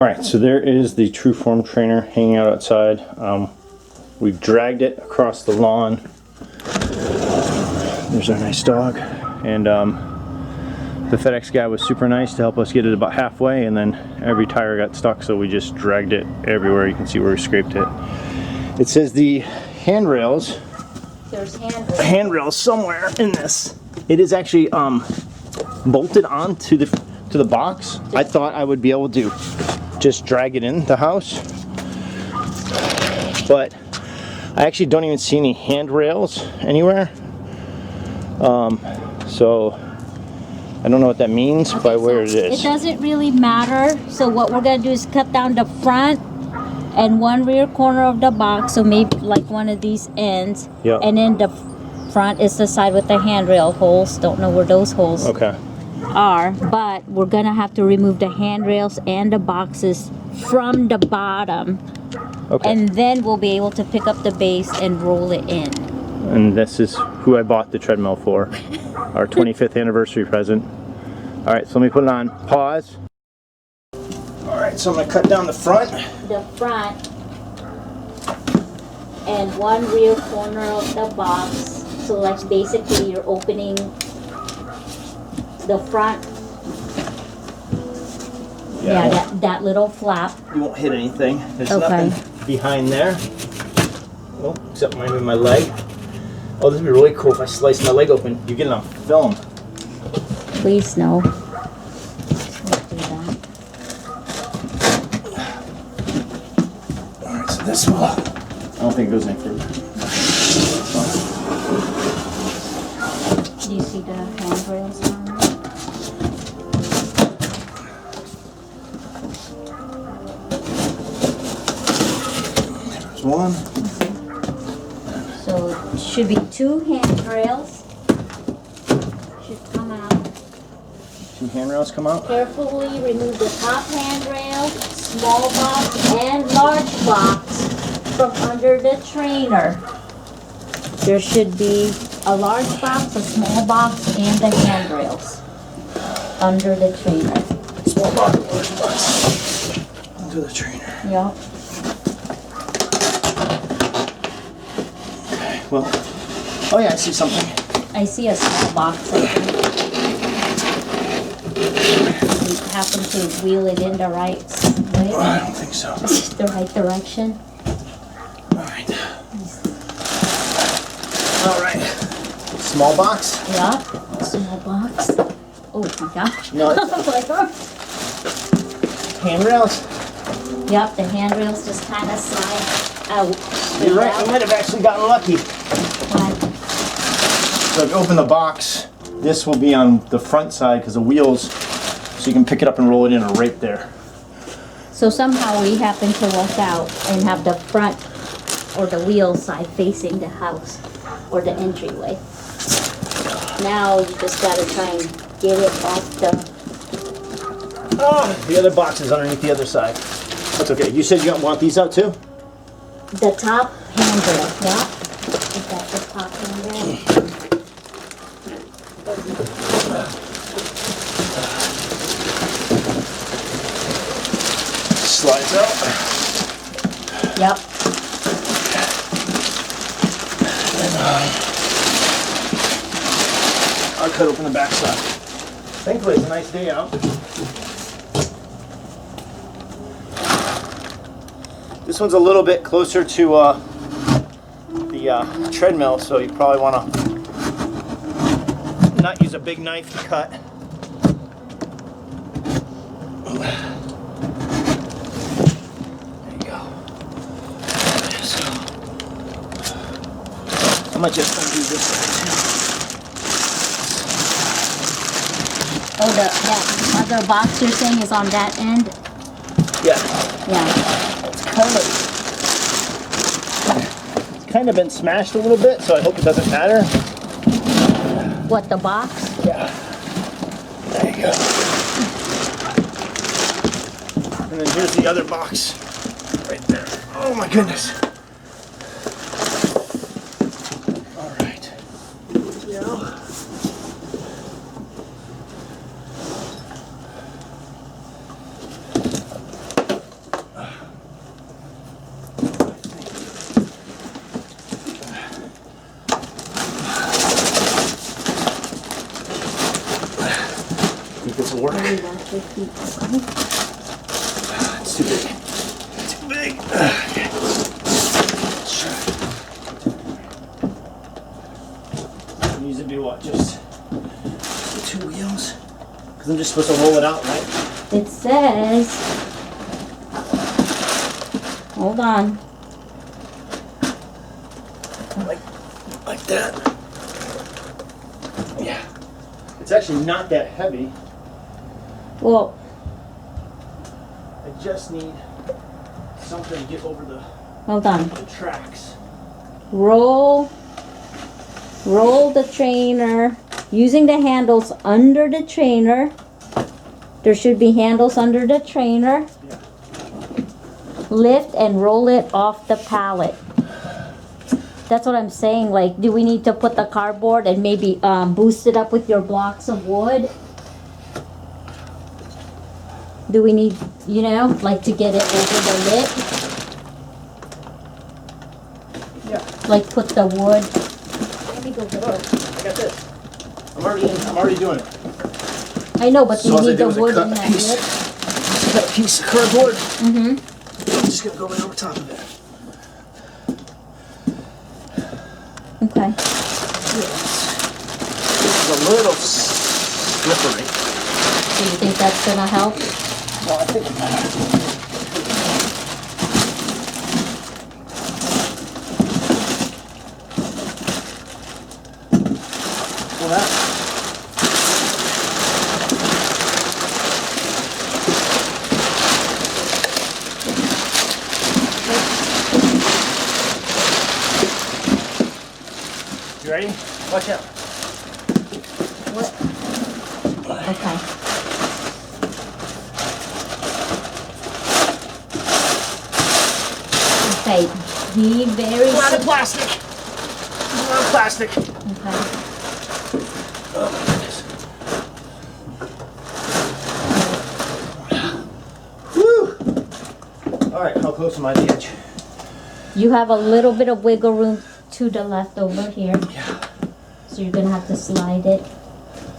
Alright, so there is the Trueform Trainer hanging out outside. We've dragged it across the lawn. There's our nice dog. And the FedEx guy was super nice to help us get it about halfway, and then every tire got stuck, so we just dragged it everywhere. You can see where we scraped it. It says the handrails. There's handrails somewhere in this. It is actually bolted onto the box. I thought I would be able to just drag it in the house, but I actually don't even see any handrails anywhere. So I don't know what that means by where it is. It doesn't really matter. So what we're gonna do is cut down the front and one rear corner of the box, so maybe like one of these ends. Yep. And then the front is the side with the handrail holes. Don't know where those holes are, but we're gonna have to remove the handrails and the boxes from the bottom. Okay. And then we'll be able to pick up the base and roll it in. And this is who I bought the treadmill for. Our 25th anniversary present. Alright, so let me put it on pause. Alright, so I'm going to cut down the front. The front and one rear corner of the box. So like basically you're opening the front. Yeah, that little flap. You won't hit anything. There's Okay. nothing behind there. Oh, except maybe my leg. Oh, this would be really cool if I slice my leg open. You get it on film. Please no. Don't do that. Alright, so this will... I don't think it goes any further. Do you see the handrails on there? There's one. So it should be two handrails. Should come out. Two handrails come out. Carefully remove the top handrail, small box and large box from under the trainer. There should be a large box, a small box, and the handrails under the trainer. Small box, large box. Under the trainer. Yep. Well, oh yeah, I see something. I see a small box, I think. You happen to wheel it in the right way? I don't think so. The right direction? Alright. Alright. Small box? Yep. Small box. Oh my gosh. No, handrails? Yep, the handrails just kind of slide out. You're right, I might have actually gotten lucky. Right. So if you open the box, this will be on the front side because the wheels, so you can pick it up and roll it in right there. So somehow we happen to luck out and have the front or the wheel side facing the house or the entryway. Now you just got to try and get it off the other box is underneath the other side. That's okay. You said you want these out too? the top handrail. Yeah. Is that the top handrail? Slides out. Yep. And I'll cut open the back side. Thankfully it's a nice day out. This one's a little bit closer to the treadmill, so you probably want to not use a big knife to cut. There you go. So, I might just undo this side too. Oh, that other box you're saying is on that end? Yeah. Yeah. It's kind of been smashed a little bit, so I hope it doesn't matter. What, the box? Yeah. There you go. And then here's the other box. Right there. Oh my goodness. Alright. Yeah. feet. Okay. It's too big. Too big. Okay. Needs to be what? Just the 2 wheels? Because I'm just supposed to roll it out, right? It says, hold on. Like that. Yeah. It's actually not that heavy. Well, I just need something to get over the hold on. tracks. Roll the trainer using the handles under the trainer. There should be handles under the trainer. Yeah. Lift and roll it off the pallet. That's what I'm saying. Like, do we need to put the cardboard and maybe boost it up with your blocks of wood? Do we need, you know, like to get it over the lip? Yeah. Like put the wood. Let me go get Look, it. I got this. I'm already doing it. I know, but So all you I need did the was wood cut in a that piece. lip. Got a piece of cardboard. Mm-hmm. I'm just gonna go right over top of it. Okay. It's a little slippery. Do you think that's gonna help? Well, I think well, that. You ready? Watch out. What? Okay. Okay. Be very. A lot of plastic. A lot of plastic. Okay. Oh my goodness. Whew. All right, how close am I to the edge? You have a little bit of wiggle room to the left over here. Yeah. So you're gonna have to slide it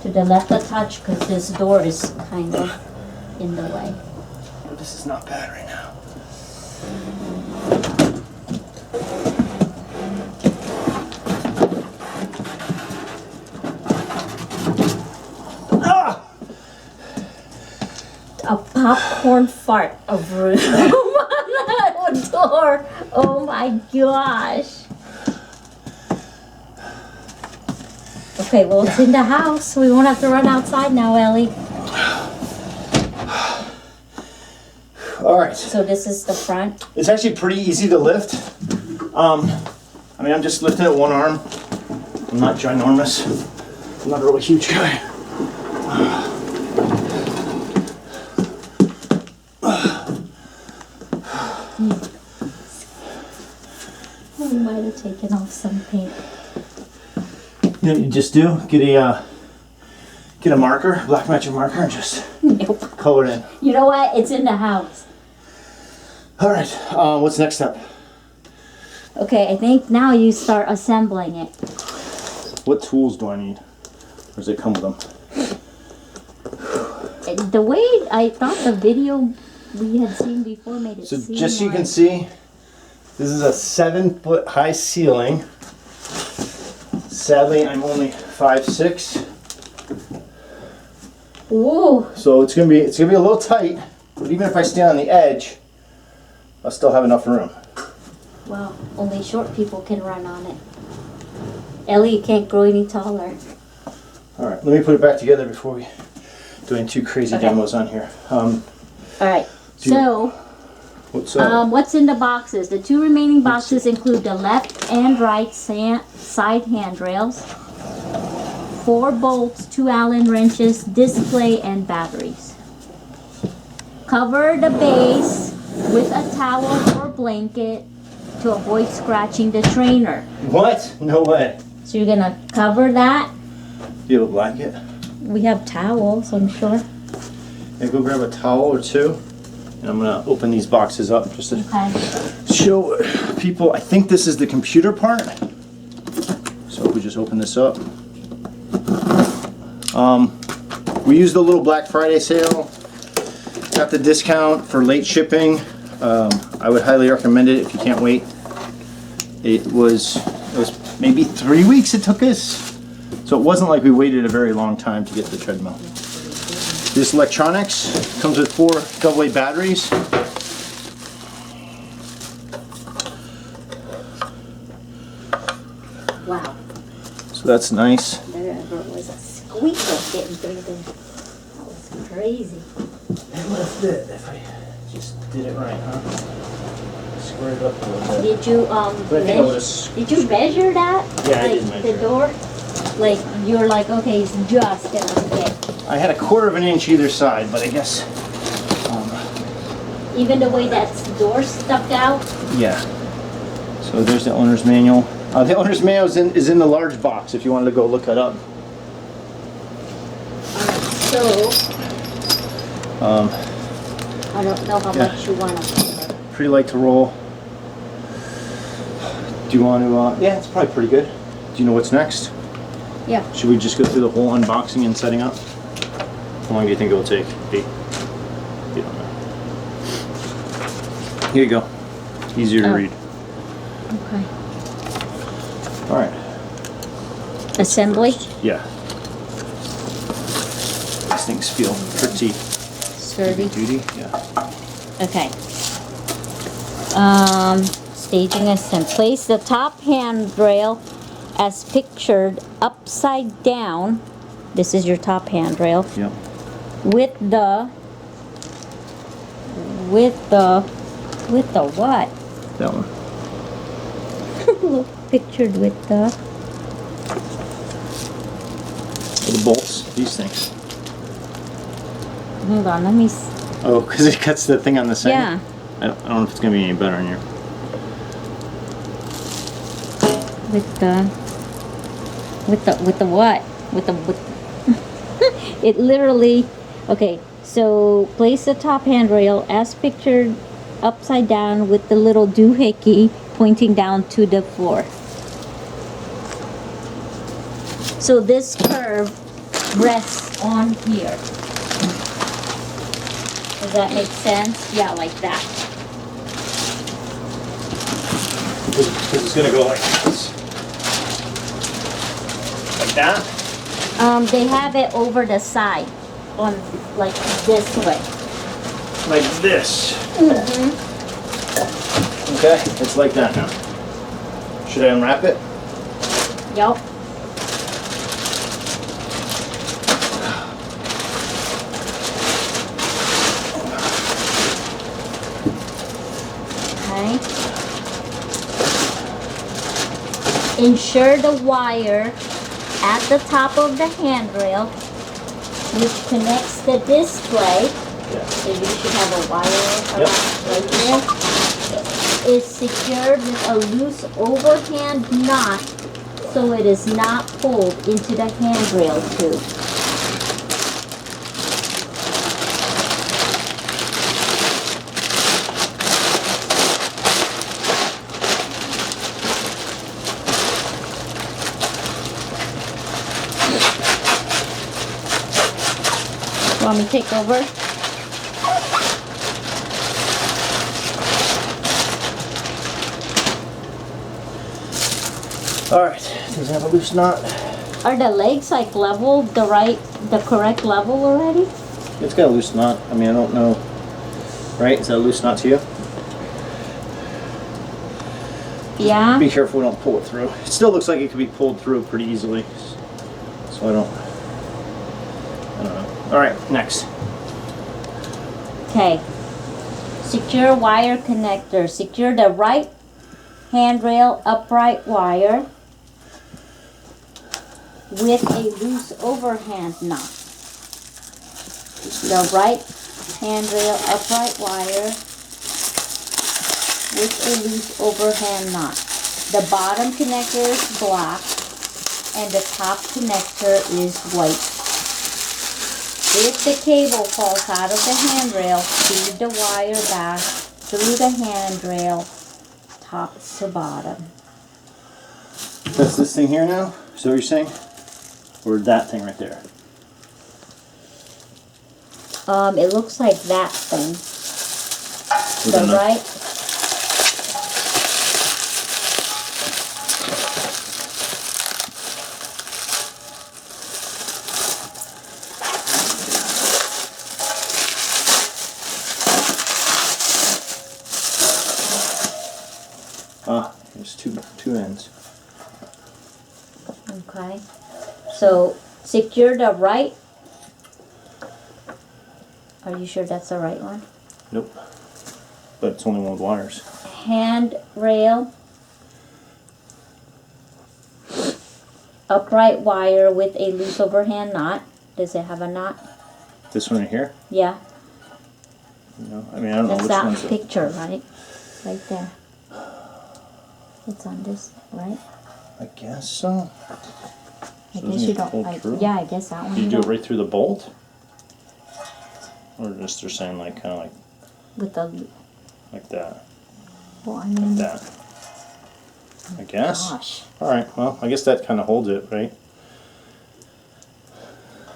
to the left a touch because this door is kind of in the way. But this is not bad right now. Ah! A popcorn fart of room on that door. Oh my gosh. Okay, well it's in the house. We won't have to run outside now, Ellie. All right. So this is the front. It's actually pretty easy to lift. I mean, I'm just lifting it one arm. I'm not ginormous. I'm not a really huge guy. We might have taken off some paint. You know what you just do? Get a marker, black magic marker, and just Nope. color it in. You know what? It's in the house. All right. What's the next step? Okay, I think now you start assembling it. What tools do I need? Or does it come with them? The way I thought the video we had seen before made it So seem just so you can like- see, this is a 7-foot high ceiling. Sadly, I'm only 5'6". Ooh, So it's gonna be a little tight, but even if I stand on the edge, I'll still have enough room. well, only short people can run on it. Ellie, you can't grow any taller. All right, let me put it back together before we do any too crazy Okay. demos on here. All right, Do- so What's what's in the boxes? The two remaining boxes include the left and right side handrails, 4 bolts, 2 Allen wrenches, display, and batteries. Cover the base with a towel or blanket to avoid scratching the trainer. What? No way. So you're gonna cover that. Do you have a blanket? We have towels, I'm sure. Yeah, go grab a towel or two, and I'm gonna open these boxes up just to Okay. show people. I think this is the computer part. So if we just open this up. We used the little Black Friday sale. the discount for late shipping. I would highly recommend it if you can't wait. It was maybe 3 weeks it took us. So it wasn't like we waited a very long time to get the treadmill. This electronics comes with 4 AA batteries. Wow. So that's nice. There was a squeaker getting through there. That was crazy. It was it if I just did it right, huh? Square it up a little bit. Did you did you measure that? Yeah, I like did measure the door? Like you're like, okay, it's just gonna fit. I had a 1/4 inch either side, but I guess Even the way that door stuck out. yeah. So there's the owner's manual. The owner's manual is in the large box if you wanted to go look it up. So Um, I don't know how Yeah. much you want to put there. pretty light to roll. Do you want to? Yeah, it's probably pretty good. Do you know what's next? Yeah. Should we just go through the whole unboxing and setting up? How long do you think it will take? 8? You don't know. Here you go. Easier to Oh. read. Okay. All right. Assembly. Yeah. These things feel pretty Sturdy. duty. Yeah. Okay. Staging assembly. Place the top handrail as pictured upside down. This is your top handrail. Yep. With the what? That one. Pictured with the The bolts. These things. hold on, let me Oh, because it cuts the thing on the side. yeah. I don't know if it's gonna be any better in here. With the what? With it literally, okay, so place the top handrail as pictured upside down with the little doohickey pointing down to the floor. So this curve rests on here. Does that make sense? Yeah, like that. Because it's gonna go like this. Like that. They have it over the side, on like this way. Like this. Mm-hmm. Okay, it's like that now. Should I unwrap it? Yup. Okay. Ensure the wire at the top of the handrail, which connects the display. Yeah. Maybe you should have a wire Yep. right there. Is secured with a loose overhand knot so it is not pulled into the handrail tube. Want me to take over? Alright, does it have a loose knot? Are the legs like level, the correct level already? It's got a loose knot. I mean, I don't know. Right? Is that a loose knot to you? Yeah. Be careful we don't pull it through. It still looks like it could be pulled through pretty easily. So I don't know. Alright, next. Okay. Secure wire connector. Secure the right handrail upright wire with a loose overhand knot. The right handrail upright wire with a loose overhand knot. The bottom connector is black and the top connector is white. If the cable falls out of the handrail, feed the wire back through the handrail, top to bottom. That's this thing here now? Is that what you're saying? Or that thing right there? It looks like that thing. With The a knife. right. Ah, there's two ends. Okay. So secure the right. Are you sure that's the right one? Nope. But it's only one with wires. Handrail. Upright wire with a loose overhand knot. Does it have a knot? This one right here? Yeah. No, I mean I don't know That's which that one's it. picture, right? Right there. It's on this, right? I guess so. I So guess isn't you it don't. pulled through? Yeah, I guess that one. Do you you do it don't. right through the bolt? Or just they're saying like kind of like With the. that, Well, I mean. that. I guess. Gosh. All right. Well, I guess that kind of holds it, right?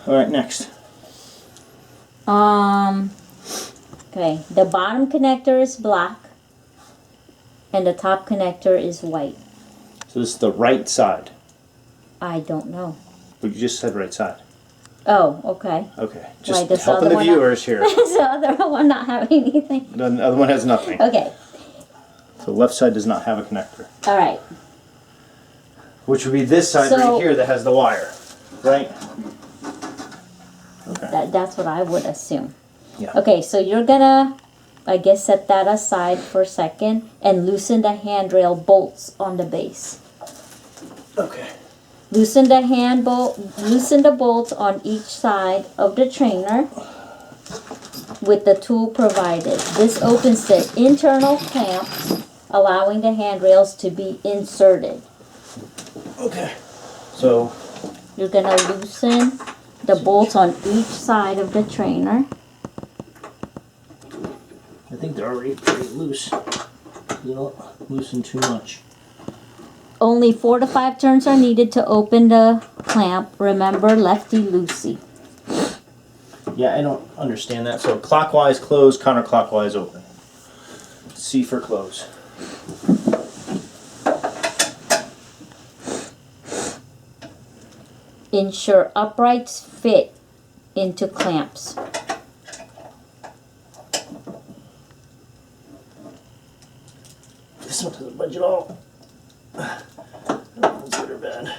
All right. Next. Okay. The bottom connector is black, and the top connector is white. So this is the right side. I don't know. But you just said right side. Oh, okay. Okay. Just does the helping other the one viewers here. Is the other one not having anything? The other one has nothing. Okay. So the left side does not have a connector. All right. Which would be this side So- right here that has the wire, right? Okay. That's what I would assume. Yeah. Okay, so you're gonna, I guess, set that aside for a second and loosen the handrail bolts on the base. Okay. Loosen the bolts on each side of the trainer with the tool provided. This opens the internal clamps, allowing the handrails to be inserted. Okay. So You're gonna loosen the bolts on each side of the trainer. I think they're already pretty loose. You don't loosen too much. Only 4 to 5 turns are needed to open the clamp. Remember, lefty-loosey. Yeah, I don't understand that. So clockwise close, counterclockwise open. C for close. Ensure uprights fit into clamps. This one doesn't budge at all. That's good or bad.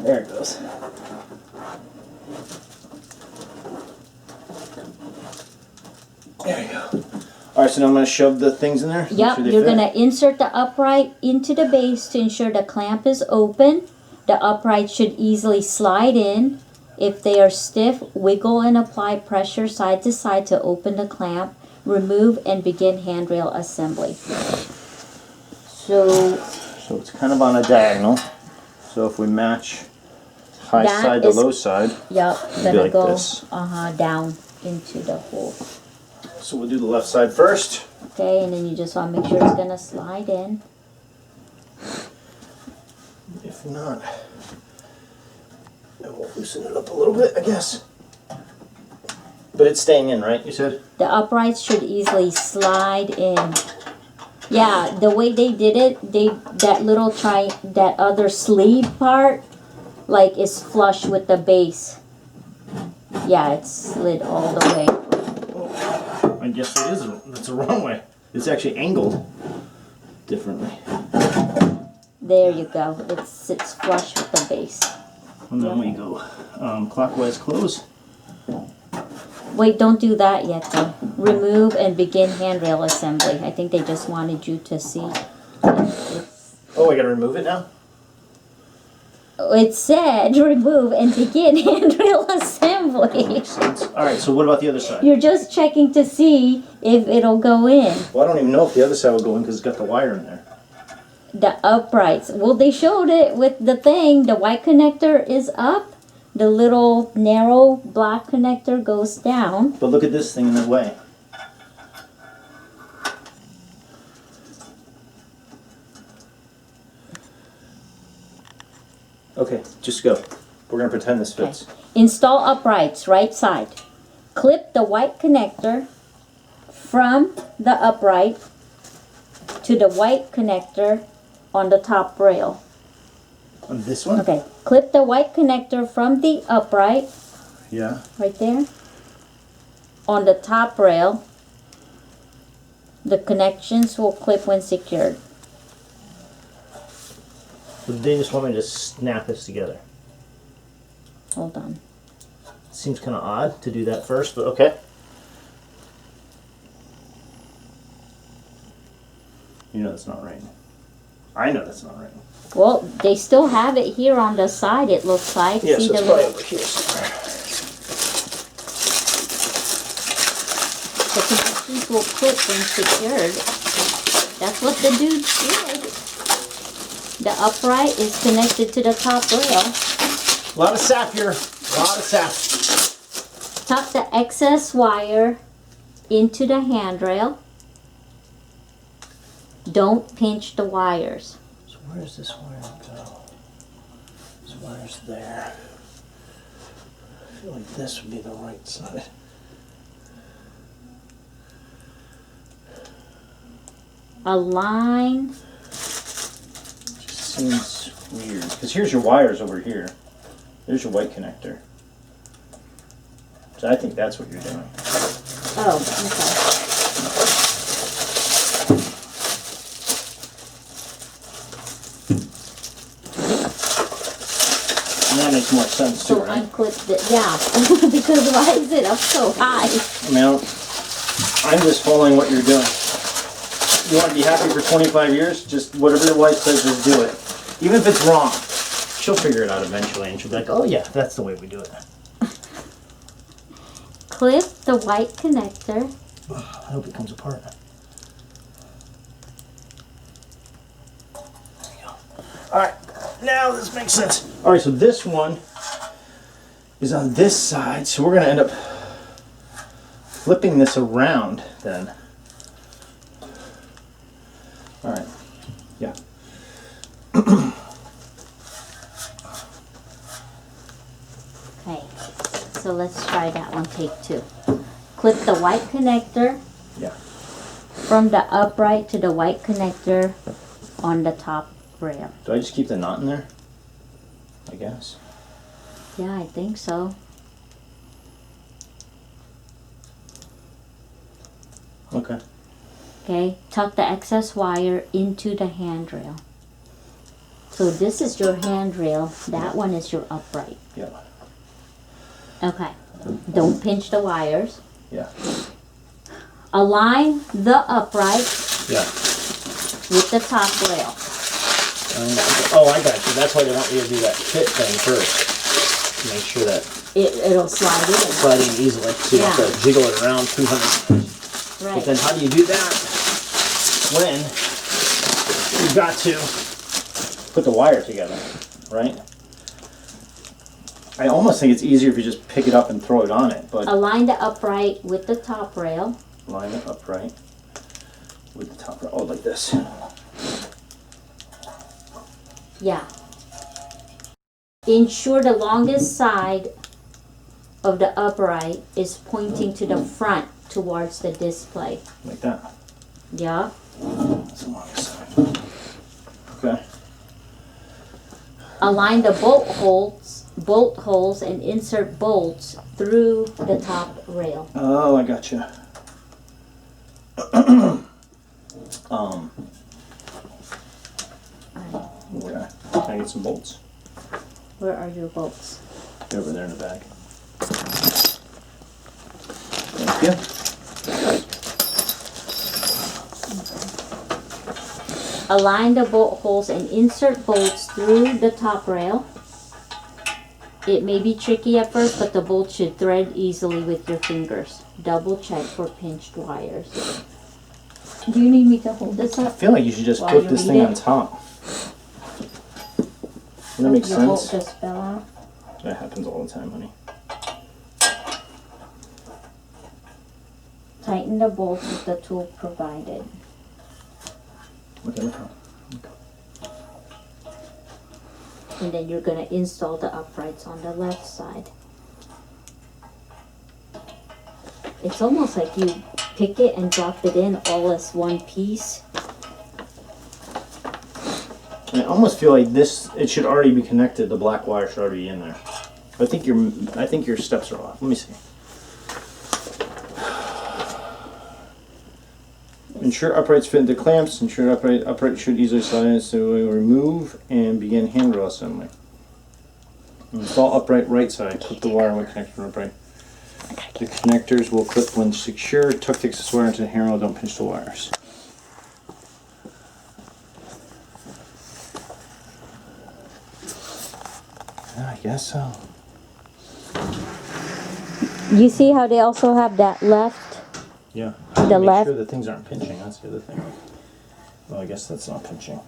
There it goes. There you go. Alright, so now I'm going to shove the things in there? make Yep, sure they you're fit. going to insert the upright into the base to ensure the clamp is open. The upright should easily slide in. If they are stiff, wiggle and apply pressure side to side to open the clamp. Remove and begin handrail assembly. So it's kind of on a diagonal. So if we match high That side to is- low side, yep, be gonna like go this. down into the hole. So we'll do the left side first. Okay, and then you just want to make sure it's gonna slide in. If not, I will loosen it up a little bit, I guess. But it's staying in, right? You said? The uprights should easily slide in. Yeah, the way they did it, that other sleeve part, like, is flush with the base. Yeah, it's slid all the way. I guess it is. That's the wrong way. It's actually angled differently. There you go. It sits flush with the base. And then we go clockwise close. Wait, don't do that yet though. Remove and begin handrail assembly. I think they just wanted you to see. Oh, I gotta remove it now? It said remove and begin handrail assembly. Makes sense. Alright, so what about the other side? You're just checking to see if it'll go in. Well, I don't even know if the other side will go in because it's got the wire in there. The uprights. Well, they showed it with the thing. The white connector is up. the little narrow black connector goes down. But look at this thing in the way. Okay, just go. We're gonna pretend this fits. Okay. Install uprights, right side. Clip the white connector from the upright to the white connector on the top rail. On this one? Okay, clip the white connector from the upright, Yeah. right there, on the top rail. The connections will clip when secured. They just want me to snap this together. Hold on. Seems kind of odd to do that first, but okay. You know that's not right. I know that's not right. Well, they still have it here on the side, it looks like. Yes, See it's the probably little, over here somewhere. the connections will clip when secured. That's what the dude did. The upright is connected to the top rail. A lot of sap here. A lot of sap. Tuck the excess wire into the handrail. Don't pinch the wires. So where does this wire go? This wire's there. I feel like this would be the right side. Align. Just seems weird. Because here's your wires over here. There's your white connector. So I think that's what you're doing. Oh, okay. And that makes more sense too, So right? unclip it, yeah. Because why is it up so high? I mean, I'm just following what you're doing. You want to be happy for 25 years? Just whatever your wife says, just do it. Even if it's wrong. She'll figure it out eventually and she'll be like, oh yeah, that's the way we do it. Clip the white connector. I hope it comes apart. There you go. Alright, now this makes sense. Alright, so this one is on this side, so we're going to end up flipping this around then. Alright, yeah. Okay, so let's try that one, take two. Clip the white connector Yeah. from the upright to the white connector on the top rail. Do I just keep the knot in there? I guess. Yeah, I think so. Okay. Okay, tuck the excess wire into the handrail. So this is your handrail, that one is your upright. Yeah. Okay, don't pinch the wires. Yeah. Align the upright Yeah. with the top rail. Oh, I got you. That's why they want you to do that fit thing first. To make sure that It'll slide in. slide in easily. So you have to jiggle it around 200 times. Right. But then how do you do that when you've got to put the wire together, right? I almost think it's easier if you just pick it up and throw it on it, but Align the upright with the top rail. line it upright with the top, oh, like this. Yeah. Ensure the longest side of the upright is pointing to the front towards the display. Like that. Yeah. That's the longest side. Okay. Align the bolt holes and insert bolts through the top rail. Oh, I gotcha. Okay. Can I get some bolts? Where are your bolts? They're over there in the bag. Thank you. Align the bolt holes and insert bolts through the top rail. It may be tricky at first, but the bolt should thread easily with your fingers. Double check for pinched wires. Do you need me to hold this I up? feel like you should just While put you this read thing it? on top. Doesn't that make Your bolt sense? just fell out. That happens all the time, honey. Tighten the bolts with the tool provided. Okay, look how. And then you're going to install the uprights on the left side. It's almost like you pick it and drop it in all as one piece. I almost feel like this, it should already be connected. The black wire should already be in there. I think your steps are off. Let me see. Ensure uprights fit into clamps. Ensure upright should easily slide in, so we remove and begin handrail assembly. Install upright right side. Clip the wire when connected to upright. The connectors will clip when secure. Tuck the excess wire into the handrail. Don't pinch the wires. I guess so. You see how they also have that left? Yeah. The Make left. sure that things aren't pinching. That's the other thing. Well, I guess that's not pinching.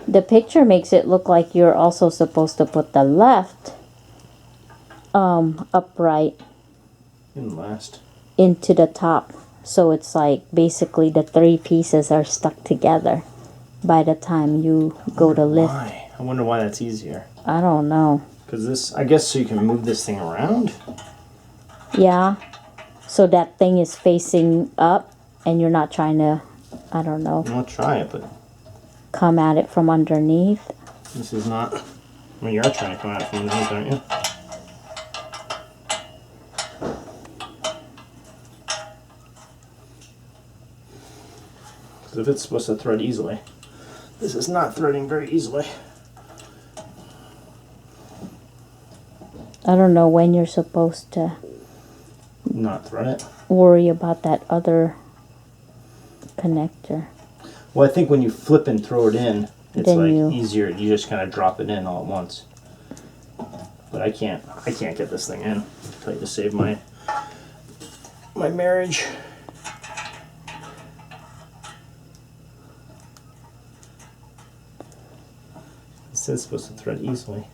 The picture makes it look like you're also supposed to put the left upright Didn't last. into the top. So it's like basically the three pieces are stuck together by the time you go to lift. Why? I wonder why that's easier. I don't know. Because this, I guess, so you can move this thing around. Yeah. So that thing is facing up and you're not trying to, I don't know, I'll try it, but come at it from underneath. this is not. I mean, you are trying to come out from underneath, aren't you? Because if it's supposed to thread easily, this is not threading very easily. I don't know when you're supposed to Not thread it. worry about that other connector. Well, I think when you flip and throw it in, it's Then like you- easier. You just kind of drop it in all at once. But I can't get this thing in. I'll tell you to save my marriage. It says it's supposed to thread easily.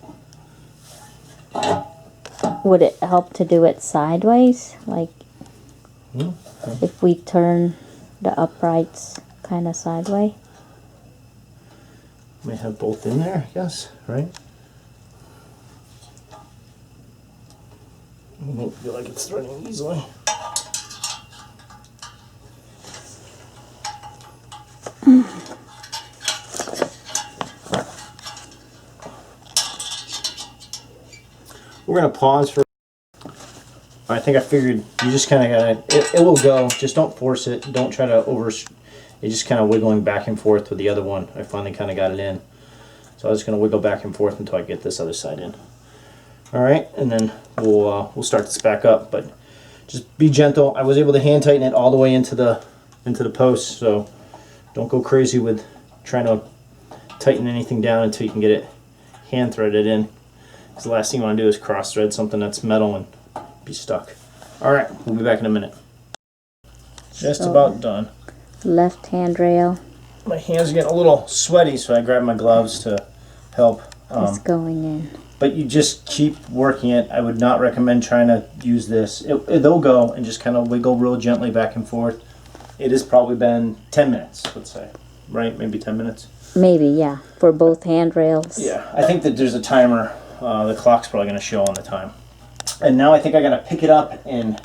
Would it help to do it sideways? Like if we turn the uprights kind of sideways? May have both in there, I guess, right? I don't feel like it's threading easily. We're gonna pause for. I think I figured you just kind of gotta. It will go. Just don't force it. Don't try to over. It's just kind of wiggling back and forth with the other one. I finally kind of got it in. So I was gonna wiggle back and forth until I get this other side in. All right, and then we'll start this back up. But just be gentle. I was able to hand tighten it all the way into the post. So don't go crazy with trying to tighten anything down until you can get it hand threaded in. Because the last thing you want to do is cross thread something that's metal and be stuck. Alright, we'll be back in a minute. Just about done. Left handrail My hands are getting a little sweaty, so I grabbed my gloves to help. is going in. But you just keep working it. I would not recommend trying to use this. It'll go and just kind of wiggle real gently back and forth. It has probably been 10 minutes, let's say. Right? Maybe 10 minutes? Maybe, yeah, for both handrails. Yeah, I think that there's a timer. The clock's probably going to show on the time. And now I think I got to pick it up and...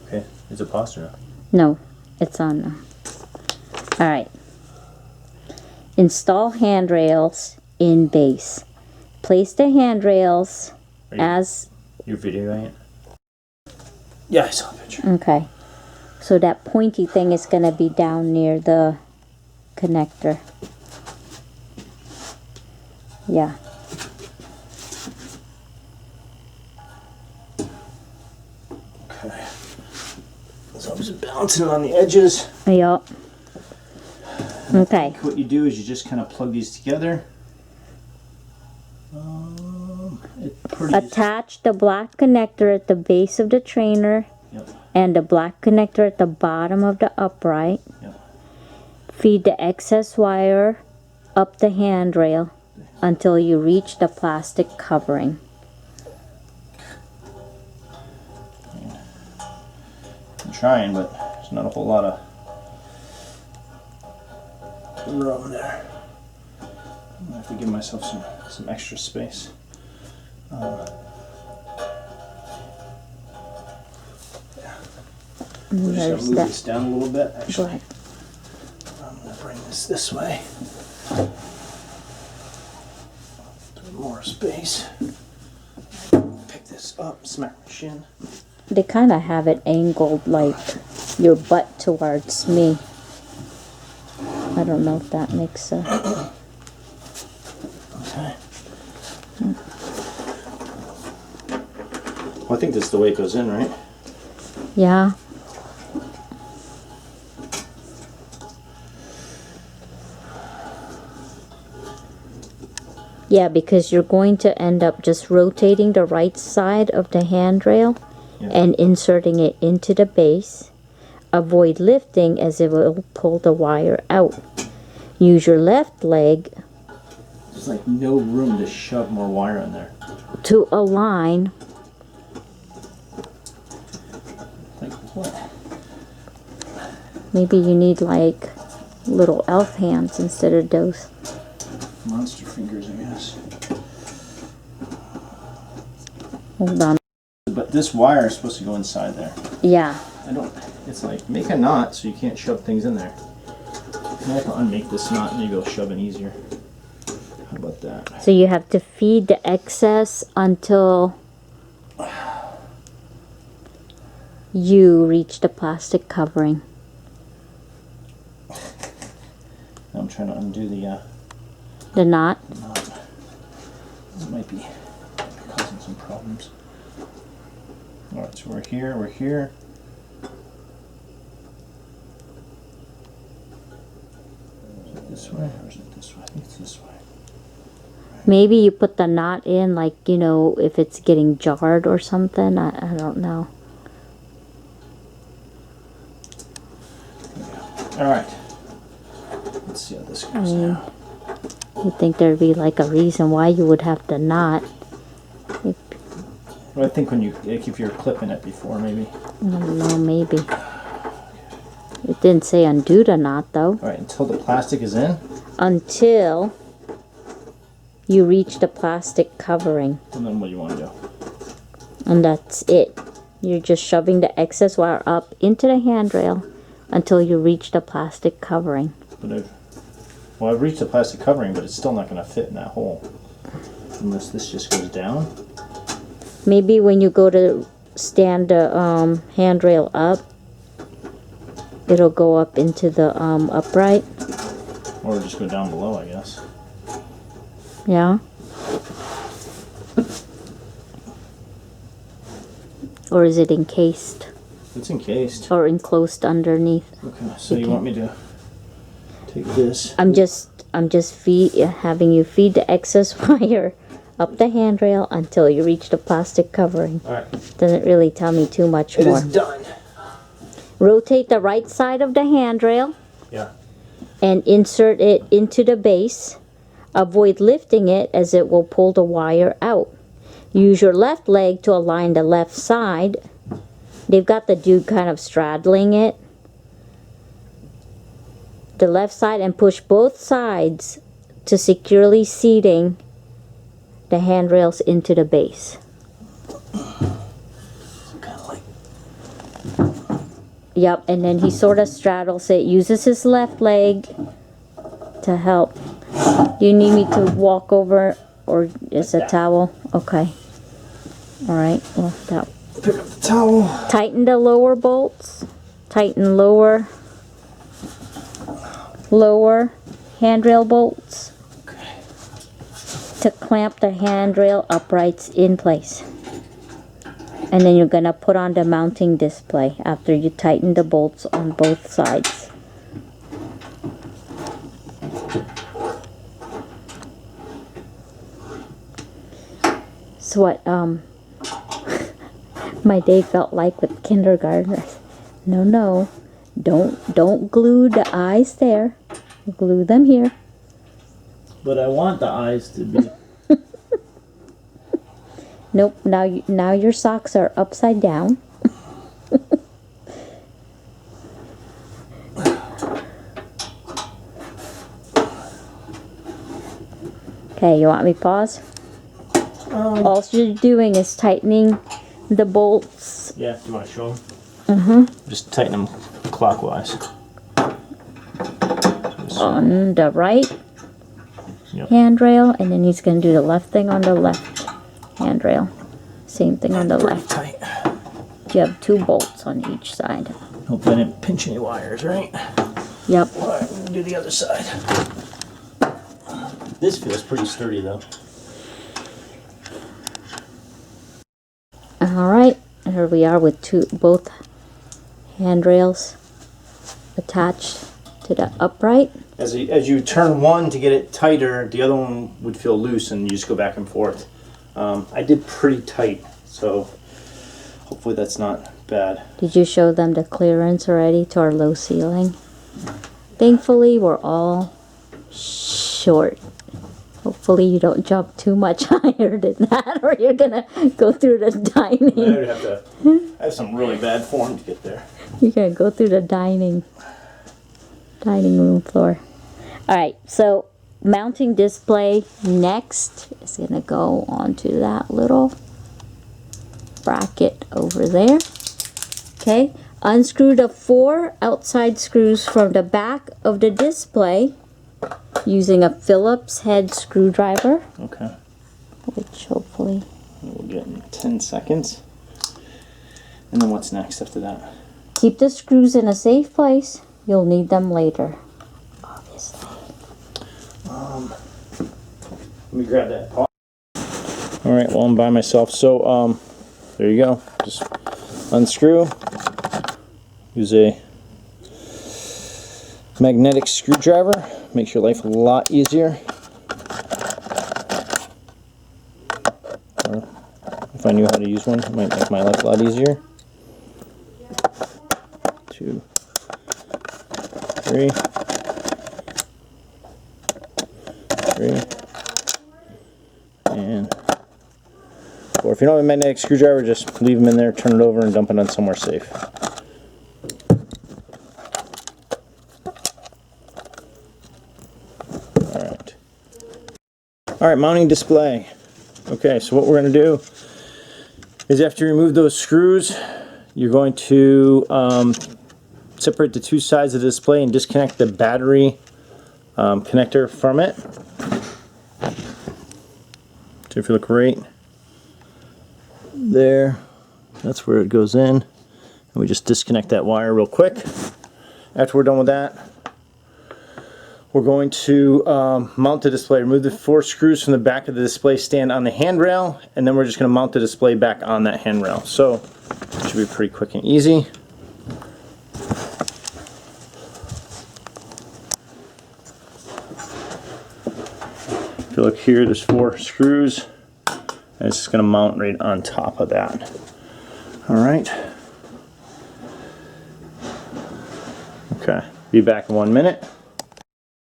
Okay, is it paused or not? No, it's on now. Alright. Install handrails in base. Place the handrails as... You're videoing it? Yeah, I saw a picture. Okay. So that pointy thing is going to be down near the connector. Yeah. Okay. So I'm just balancing it on the edges. Yup. Okay. What you do is you just kind of plug these together. Attach the black connector at the base of the trainer. Yep. And the black connector at the bottom of the upright. Yep. Feed the excess wire up the handrail until you reach the plastic covering. I'm trying, but there's not a whole lot of room there. I'm gonna have to give myself some extra space. We're just gonna move this down a little bit. Actually, I'm gonna bring this way. More space. Pick this up, smack my shin. They kind of have it angled like your butt towards me. I don't know if that makes sense. Okay. Well, I think this is the way it goes in, right? Yeah. Yeah, because you're going to end up just rotating the right side of the handrail and inserting it into the base. Avoid lifting as it will pull the wire out. Use your left leg. There's like no room to shove more wire in there. To align. Like what? Maybe you need like little elf hands instead of those. Monster fingers, I guess. Hold on. But this wire is supposed to go inside there. Yeah. It's like, make a knot so you can't shove things in there. Maybe I can unmake this knot, maybe it'll shove in easier. How about that? So you have to feed the excess until you reach the plastic covering. I'm trying to undo the knot. This might be causing some problems. Alright, so we're here. Is it this way or is it this way? I think it's this way. Maybe you put the knot in, like, you know, if it's getting jarred or something. I don't know. Alright. Let's see how this goes now. You'd think there'd be like a reason why you would have the knot. Well, I think if you're clipping it before, maybe. I don't know, maybe. It didn't say undo the knot, though. Alright, until the plastic is in? Until you reach the plastic covering. And then what do you want to do? And that's it. You're just shoving the excess wire up into the handrail until you reach the plastic covering. But I've reached the plastic covering, but it's still not going to fit in that hole. Unless this just goes down. Maybe when you go to stand the handrail up, it'll go up into the upright. Or just go down below, I guess. Yeah. Or is it encased? It's encased. Or enclosed underneath? Okay, so you want me to take this? I'm just having you feed the excess wire up the handrail until you reach the plastic covering. Alright. Doesn't really tell me too much more. It is done. Rotate the right side of the handrail. Yeah. And insert it into the base. Avoid lifting it as it will pull the wire out. Use your left leg to align the left side. They've got the dude kind of straddling it. The left side, and push both sides to securely seating the handrails into the base. Kind of like. Yep, and then he sort of straddles it, uses his left leg to help. Do you need me to walk over, or is a towel? Okay. Alright, well, that. Pick up the towel. Tighten the lower bolts. Tighten lower handrail bolts. Okay. To clamp the handrail uprights in place. And then you're going to put on the mounting display after you tighten the bolts on both sides. It's what my day felt like with kindergartners. No, don't glue the eyes there. Glue them here. But I want the eyes to be. Nope. Now your socks are upside down. Okay, you want me to pause? All you're doing is tightening the bolts. Yeah, do you want to show them? Just tighten them clockwise. On the right Yep. handrail, and then he's going to do the left thing on the left handrail. Same thing on the left. Tight. You have 2 bolts on each side. Hope I didn't pinch any wires, right? Yep. Alright, we're gonna do the other side. This feels pretty sturdy though. Alright, here we are with both handrails attached to the upright. As you turn one to get it tighter, the other one would feel loose and you just go back and forth. I did pretty tight, so hopefully that's not bad. Did you show them the clearance already to our low ceiling? Thankfully, we're all short. Hopefully you don't jump too much higher than that, or you're gonna go through the dining. I have some really bad form to get there. You're gonna go through the dining room floor. Alright, so mounting display next is gonna go onto that little bracket over there. Okay, unscrew the 4 outside screws from the back of the display using a Phillips head screwdriver. Okay. Which hopefully We'll get in 10 seconds. And then what's next after that? keep the screws in a safe place. You'll need them later, obviously. Let me grab that pot. Alright, well I'm by myself. So there you go. Just unscrew. Use a magnetic screwdriver. Makes your life a lot easier. Or if I knew how to use one, it might make my life a lot easier. 2, 3, 3, and 4. If you don't have a magnetic screwdriver, just leave them in there, turn it over, and dump it on somewhere safe. Alright, mounting display. Okay, so what we're going to do is after you remove those screws, you're going to separate the 2 sides of the display and disconnect the battery connector from it. So if you look right there, that's where it goes in. And we just disconnect that wire real quick. After we're done with that, we're going to mount the display. Remove the 4 screws from the back of the display stand on the handrail, and then we're just going to mount the display back on that handrail. So it should be pretty quick and easy. If you look here, there's 4 screws, and it's just going to mount right on top of that. Alright. Okay, be back in 1 minute.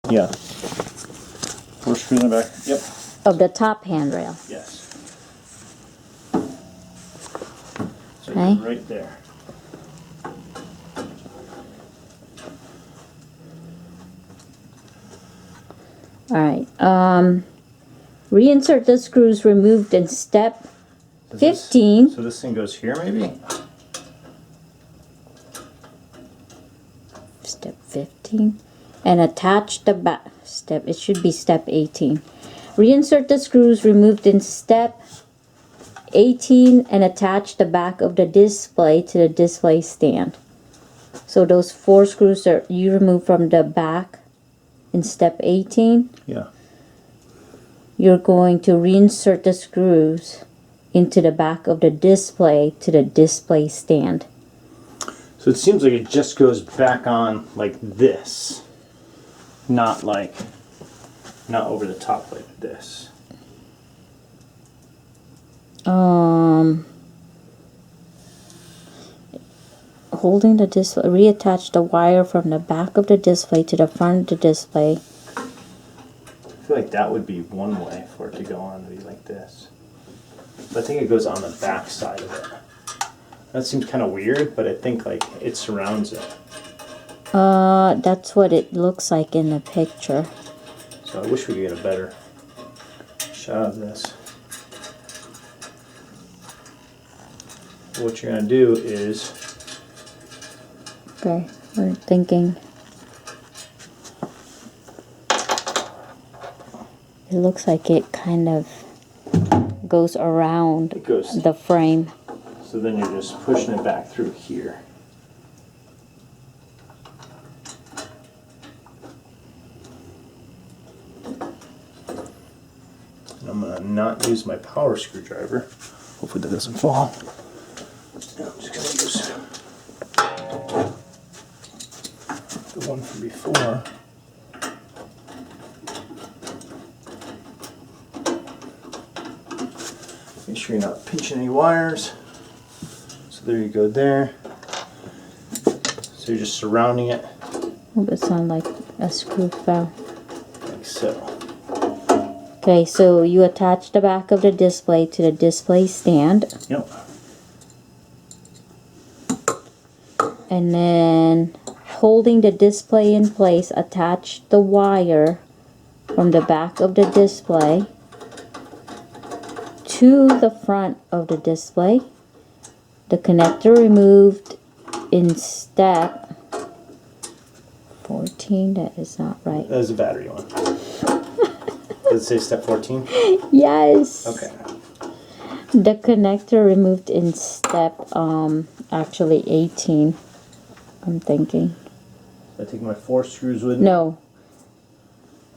Yeah. 4 screws in the back. Yep. Of the top handrail. Yes. So Okay. right there. Alright, reinsert the screws removed in step 15. So this thing goes here maybe? Step 15. And attach the back step. It should be step 18. Reinsert the screws removed in step 18 and attach the back of the display to the display stand. So those 4 screws that you removed from the back in step 18, Yeah. you're going to reinsert the screws into the back of the display to the display stand. So it seems like it just goes back on like this. Not over the top like this. Holding the display, reattach the wire from the back of the display to the front of the display. I feel like that would be one way for it to go on, to be like this. But I think it goes on the back side of it. That seems kind of weird, but I think like it surrounds it. That's what it looks like in the picture. So I wish we could get a better shot of this. What you're gonna do is, Okay, we're thinking. It looks like it kind of goes around it goes, the frame. so then you're just pushing it back through here. And I'm gonna not use my power screwdriver. Hopefully that doesn't fall. And I'm just gonna use the one from before. Make sure you're not pinching any wires. So there you go there. So you're just surrounding it It would sound like a screw fell. like so. Okay, so you attach the back of the display to the display stand. Yep. And then holding the display in place, attach the wire from the back of the display to the front of the display. The connector removed in step 14. That is not right. That is a battery one. Does it say step 14? Yes. Okay. The connector removed in step actually 18. I'm thinking. I take my 4 screws with me. No,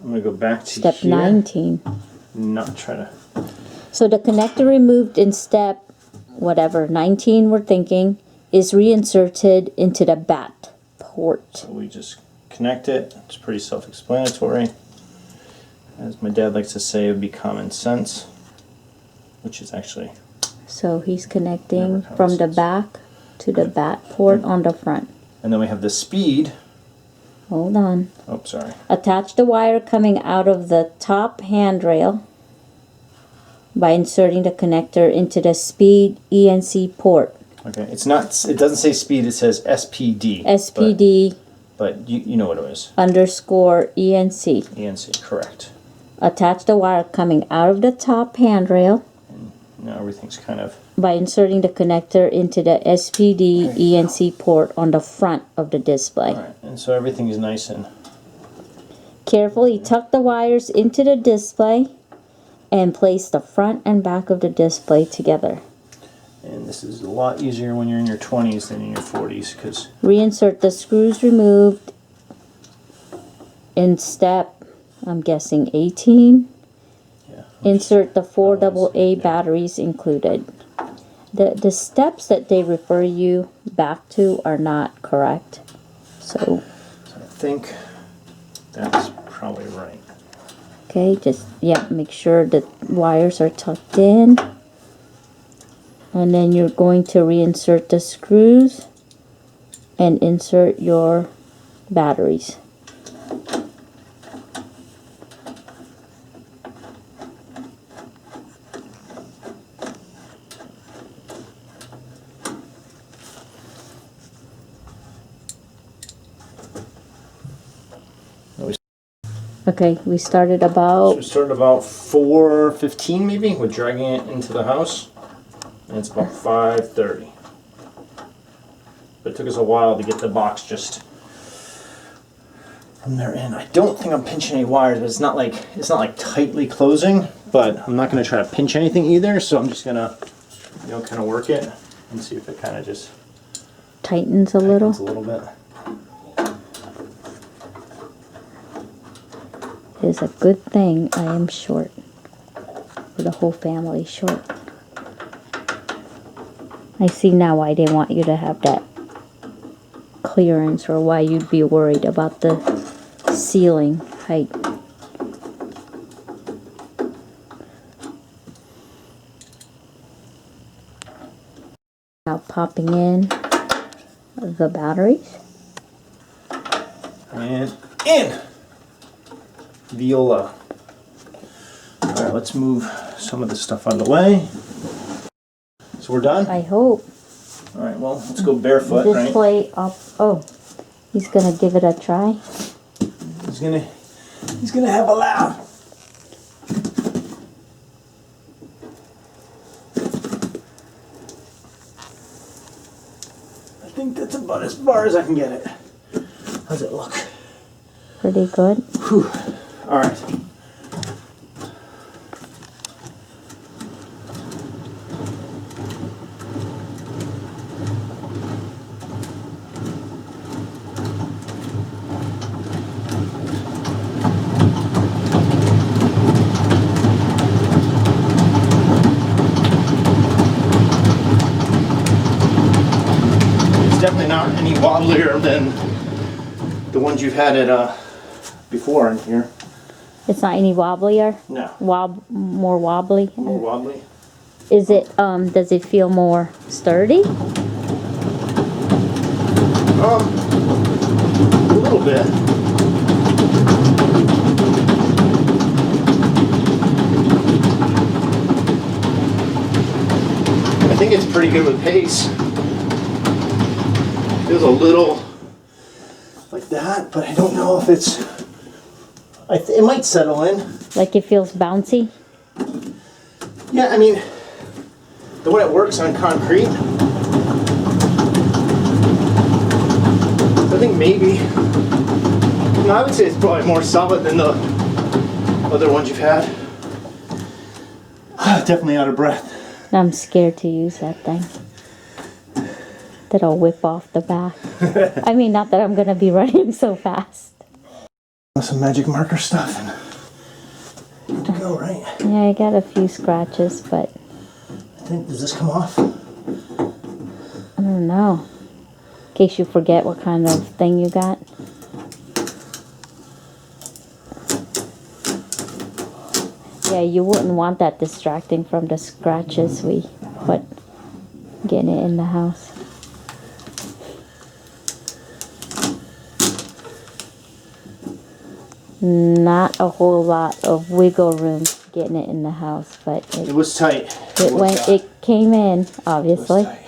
I'm gonna go back to step here. 19. Not try to. So the connector removed in step, whatever, 19 we're thinking, is reinserted into the bat port. So we just connect it. It's pretty self-explanatory. As my dad likes to say, it would be common sense, which is actually. So he's connecting Never from the comes. back to the bat port on the front. And then we have the speed. Hold on. Oh, sorry. Attach the wire coming out of the top handrail by inserting the connector into the speed ENC port. Okay, it's not. It doesn't say speed. It says SPD. SPD But you know what it is. underscore ENC. ENC, correct. Attach the wire coming out of the top handrail Now everything's kind of. by inserting the connector into the SPD ENC port on the front of the display. All right, and so everything is nice and. Carefully tuck the wires into the display and place the front and back of the display together. And this is a lot easier when you're in your 20s than in your 40s, because. Reinsert the screws removed in step, I'm guessing 18. Yeah. Insert the 4 AA batteries included. The steps that they refer you back to are not correct. So, I think that's probably right. okay, just, yeah, make sure the wires are tucked in. And then you're going to reinsert the screws and insert your batteries. Okay, we started So about, we started about 4:15 maybe. We're dragging it into the house, and it's about 5:30. But it took us a while to get the box just from there in. I don't think I'm pinching any wires, but it's not like tightly closing. But I'm not going to try to pinch anything either. So I'm just gonna, kind of work it and see if it kind of just tightens a little. tightens a little bit. It is a good thing I am short. For the whole family short. I see now why they want you to have that clearance, or why you'd be worried about the ceiling height. Now popping in the batteries. And in Viola. Alright, let's move some of this stuff out of the way. So we're done? I hope. Alright, well, let's go barefoot, right? Display up. Oh, he's gonna give it a try. He's gonna have a laugh. I think that's about as far as I can get it. How's it look? Pretty good. Whew. Alright. Definitely not any wobblier than the ones you've had at before in here. It's not any wobblier? No. More wobbly? More wobbly. Is it, does it feel more sturdy? A little bit. I think it's pretty good with pace. Feels a little like that, but I don't know if it's... it might settle in. Like it feels bouncy? Yeah, I mean, the way it works on concrete, I think maybe... No, I would say it's probably more solid than the other ones you've had. Definitely out of breath. I'm scared to use that thing. That I'll whip off the back. I mean, not that I'm gonna be running so fast. Some magic marker stuff and good to go, right? Yeah, I got a few scratches, but I think, does this come off? I don't know. In case you forget what kind of thing you got. Yeah, you wouldn't want that distracting from the scratches we put getting it in the house. Not a whole lot of wiggle room getting it in the house, but It was tight. it came in, obviously. It was tight.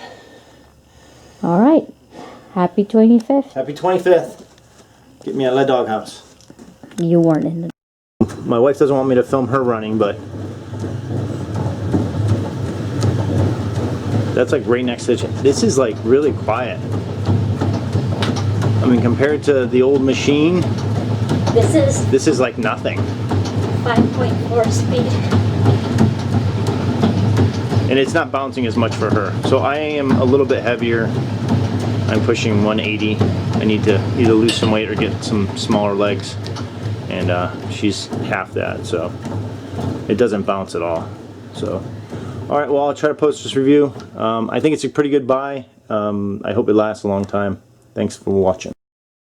All right. Happy 25th. Happy 25th. Get me out of the doghouse. You weren't in the... My wife doesn't want me to film her running, but that's like right next to the... This is like really quiet. I mean, compared to the old machine, this is like nothing. 5.4 speed. And it's not bouncing as much for her. So I am a little bit heavier. I'm pushing 180. I need to either lose some weight or get some smaller legs. And she's half that, so it doesn't bounce at all. So, all right, well, I'll try to post this review. I think it's a pretty good buy. I hope it lasts a long time. Thanks for watching.